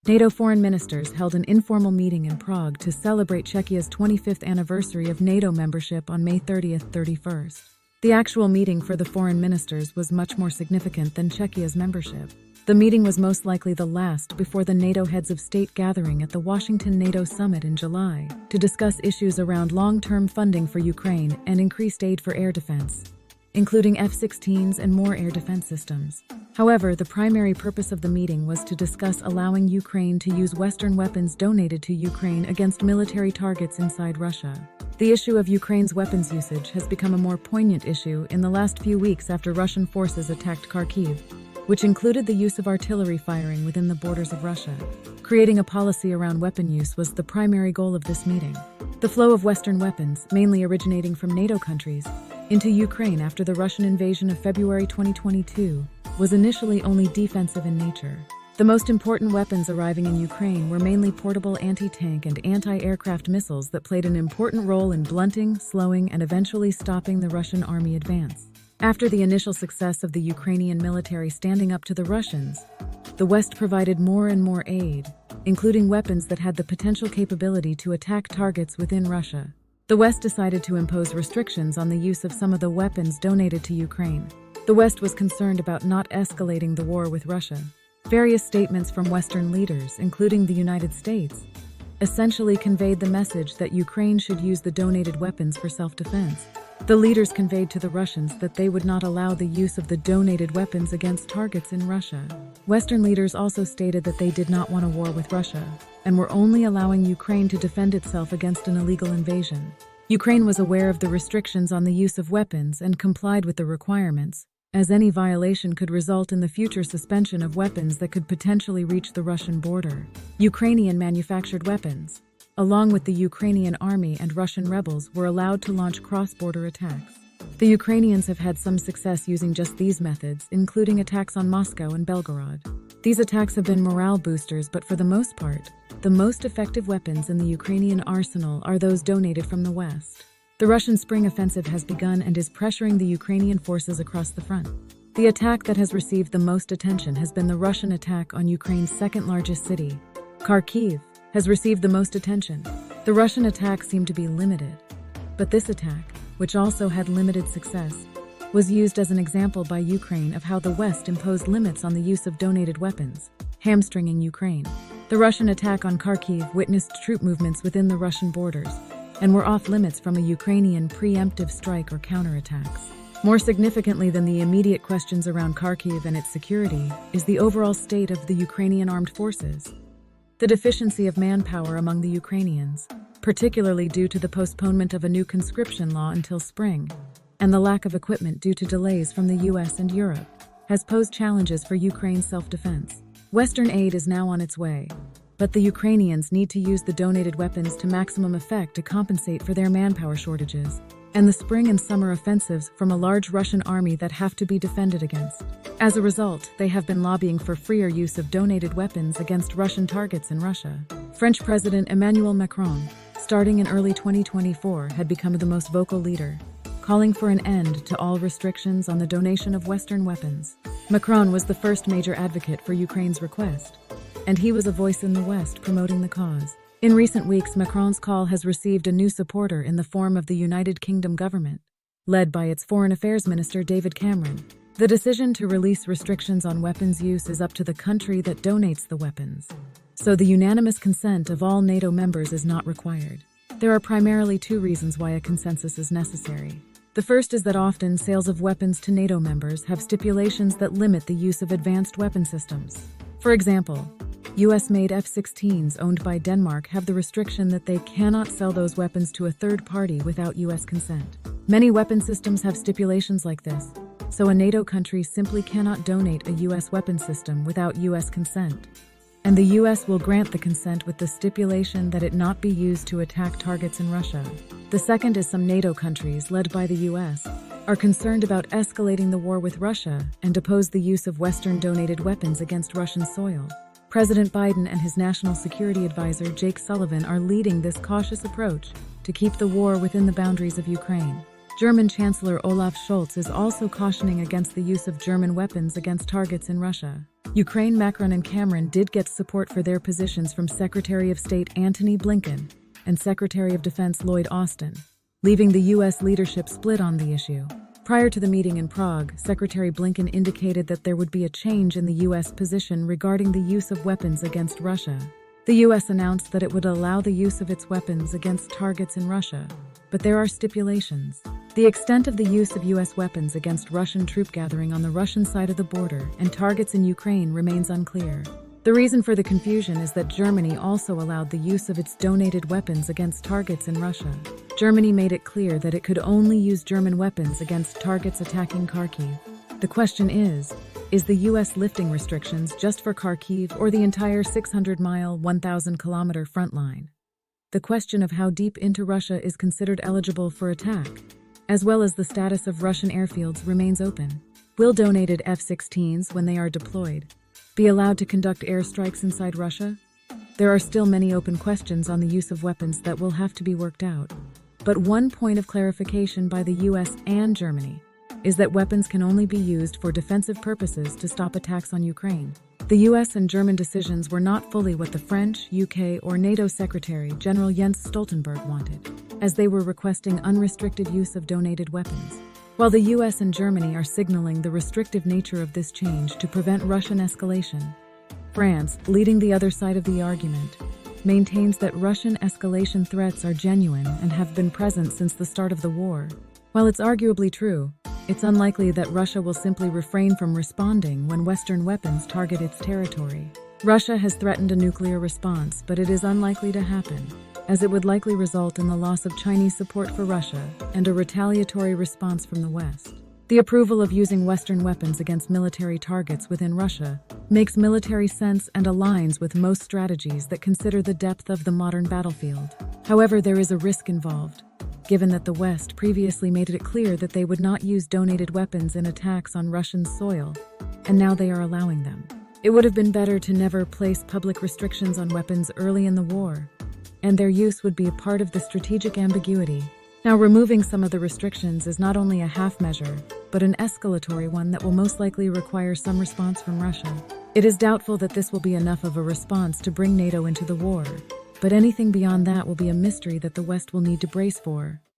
NATO foreign ministers held an informal meeting in Prague to celebrate Czechia's 25th anniversary of NATO membership on May 30th-31st. The actual meeting for the foreign ministers was much more significant than Czechia's membership. The meeting was most likely the last before the NATO heads of state gathering at the Washington NATO summit in July to discuss issues around long-term funding for Ukraine and increased aid for air defense, including F-16s and more air defense systems. However, the primary purpose of the meeting was to discuss allowing Ukraine to use Western weapons donated to Ukraine against military targets inside Russia. The issue of Ukraine's weapons usage has become a more poignant issue in the last few weeks after Russian forces attacked Kharkiv, which included the use of artillery firing within the borders of Russia. Creating a policy around weapon use was the primary goal of this meeting. The flow of Western weapons, mainly originating from NATO countries, into Ukraine after the Russian invasion of February 2022, was initially only defensive in nature. The most important weapons arriving in Ukraine were mainly portable anti-tank and anti-aircraft missiles that played an important role in blunting, slowing, and eventually stopping the Russian army advance. After the initial success of the Ukrainian military standing up to the Russians, the West provided more and more aid, including weapons that had the potential capability to attack targets within Russia. The West decided to impose restrictions on the use of some of the weapons donated to Ukraine. The West was concerned about not escalating the war with Russia. Various statements from Western leaders, including the United States, essentially conveyed the message that Ukraine should use the donated weapons for self-defense. The leaders conveyed to the Russians that they would not allow the use of the donated weapons against targets in Russia. Western leaders also stated that they did not want a war with Russia and were only allowing Ukraine to defend itself against an illegal invasion. Ukraine was aware of the restrictions on the use of weapons and complied with the requirements, as any violation could result in the future suspension of weapons that could potentially reach the Russian border. Ukrainian manufactured weapons, along with the Ukrainian army and Russian rebels, were allowed to launch cross-border attacks. The Ukrainians have had some success using just these methods, including attacks on Moscow and Belgorod. These attacks have been morale boosters, but for the most part, the most effective weapons in the Ukrainian arsenal are those donated from the West. The Russian spring offensive has begun and is pressuring the Ukrainian forces across the front. The attack that has received the most attention has been the Russian attack on Ukraine's second-largest city. Kharkiv has received the most attention. The Russian attack seemed to be limited, but this attack, which also had limited success, was used as an example by Ukraine of how the West imposed limits on the use of donated weapons, hamstringing Ukraine. The Russian attack on Kharkiv witnessed troop movements within the Russian borders and were off-limits from a Ukrainian preemptive strike or counterattacks. More significantly than the immediate questions around Kharkiv and its security is the overall state of the Ukrainian armed forces. The deficiency of manpower among the Ukrainians, particularly due to the postponement of a new conscription law until spring, and the lack of equipment due to delays from the US and Europe, has posed challenges for Ukraine's self-defense. Western aid is now on its way, but the Ukrainians need to use the donated weapons to maximum effect to compensate for their manpower shortages and the spring and summer offensives from a large Russian army that have to be defended against. As a result, they have been lobbying for freer use of donated weapons against Russian targets in Russia. French President Emmanuel Macron, starting in early 2024, had become the most vocal leader, calling for an end to all restrictions on the donation of Western weapons. Macron was the first major advocate for Ukraine's request, and he was a voice in the West promoting the cause. In recent weeks, Macron's call has received a new supporter in the form of the United Kingdom government, led by its Foreign Affairs Minister David Cameron. The decision to release restrictions on weapons use is up to the country that donates the weapons, so the unanimous consent of all NATO members is not required. There are primarily two reasons why a consensus is necessary. The first is that often sales of weapons to NATO members have stipulations that limit the use of advanced weapon systems. For example, US-made F-16s owned by Denmark have the restriction that they cannot sell those weapons to a third party without US consent. Many weapon systems have stipulations like this, so a NATO country simply cannot donate a US weapon system without US consent. And the US will grant the consent with the stipulation that it not be used to attack targets in Russia. The second is some NATO countries, led by the US, are concerned about escalating the war with Russia and oppose the use of Western donated weapons against Russian soil. President Biden and his National Security Advisor Jake Sullivan are leading this cautious approach to keep the war within the boundaries of Ukraine. German Chancellor Olaf Scholz is also cautioning against the use of German weapons against targets in Russia. Ukraine, Macron and Cameron did get support for their positions from Secretary of State Antony Blinken and Secretary of Defense Lloyd Austin, leaving the U.S. leadership split on the issue. Prior to the meeting in Prague, Secretary Blinken indicated that there would be a change in the U.S. position regarding the use of weapons against Russia. The U.S. announced that it would allow the use of its weapons against targets in Russia, but there are stipulations. The extent of the use of U.S. weapons against Russian troop gathering on the Russian side of the border and targets in Ukraine remains unclear. The reason for the confusion is that Germany also allowed the use of its donated weapons against targets in Russia. Germany made it clear that it could only use German weapons against targets attacking Kharkiv. The question is the U.S. lifting restrictions just for Kharkiv or the entire 600-mile, 1,000-kilometer front line? The question of how deep into Russia is considered eligible for attack, as well as the status of Russian airfields, remains open. Will donated F-16s, when they are deployed, be allowed to conduct airstrikes inside Russia? There are still many open questions on the use of weapons that will have to be worked out. But one point of clarification by the U.S. and Germany is that weapons can only be used for defensive purposes to stop attacks on Ukraine. The U.S. and German decisions were not fully what the French, UK, or NATO Secretary General Jens Stoltenberg wanted, as they were requesting unrestricted use of donated weapons. While the U.S. and Germany are signaling the restrictive nature of this change to prevent Russian escalation, France, leading the other side of the argument, maintains that Russian escalation threats are genuine and have been present since the start of the war. While it's arguably true, it's unlikely that Russia will simply refrain from responding when Western weapons target its territory. Russia has threatened a nuclear response, but it is unlikely to happen, as it would likely result in the loss of Chinese support for Russia and a retaliatory response from the West. The approval of using Western weapons against military targets within Russia makes military sense and aligns with most strategies that consider the depth of the modern battlefield. However, there is a risk involved, given that the West previously made it clear that they would not use donated weapons in attacks on Russian soil, and now they are allowing them. It would have been better to never place public restrictions on weapons early in the war, and their use would be a part of the strategic ambiguity. Now, removing some of the restrictions is not only a half measure, but an escalatory one that will most likely require some response from Russia. It is doubtful that this will be enough of a response to bring NATO into the war, but anything beyond that will be a mystery that the West will need to brace for.